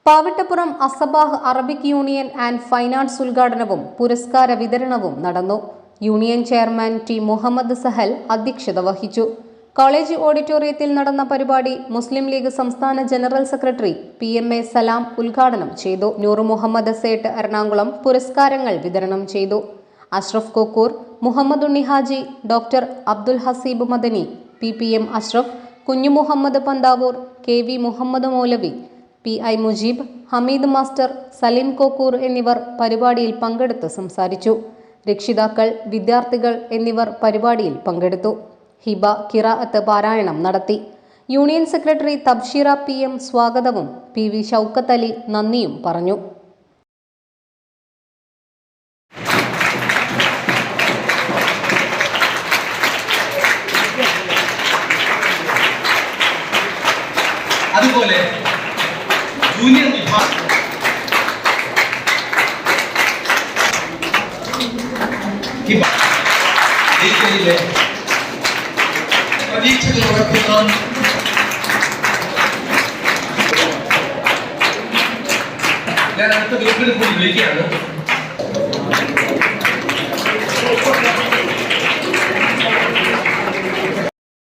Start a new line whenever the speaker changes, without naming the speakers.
Pavittappuram Asabah Arabic union and fine arts ഉദ്ഘാടനവും പുരസ്കാര വിതരണവും നടന്നു. Union chairman T Muhammad Sahal അധ്യക്ഷത വഹിച്ചു. കോളേജ് ഓഡിറ്റോറിയത്തിൽ നടന്ന പരിപാടി മുസ്ലിം ലീഗ് സംസ്ഥാന ജനറൽ സെക്രട്ടറി PMA സലാം ഉദ്ഘാടനം ചെയ്തു. നൂർ മുഹമ്മദ് സേട്ട് എറണാകുളം പുരസ്കാരങ്ങൾ വിതരണം ചെയ്തു. Ashraf Kokkur, Muhammad Unni Haji, doctor Abdul Haseeb Madani, PPM Ashraf, Kunhu Muhammad Panthavoor, KV Muhammad Moulavi, PI Mujeeb, Hameed master, Saleem Kokkur എന്നിവർ പരിപാടിയിൽ പങ്കെടുത്ത് സംസാരിച്ചു. രക്ഷിതാക്കൾ, വിദ്യാർത്ഥികൾ എന്നിവർ പരിപാടിയിൽ പങ്കെടുത്തു. ഹിബ ഖിറാഅത്ത് പാരായണം നടത്തി. യൂണിയൻ സെക്രട്ടറി തബ്ഷീറ PM സ്വാഗതവും PV ഷൗക്കത്ത് അലി നന്ദിയും പറഞ്ഞു.
അതുപോലെ ജൂനിയർ വിഭാഗം പ്രതീക്ഷകൾ ഉറപ്പിക്കണം. ഞാൻ അടുത്ത ഗ്രൂപ്പിൽ കൂടി വിളിക്കുകയാണ്.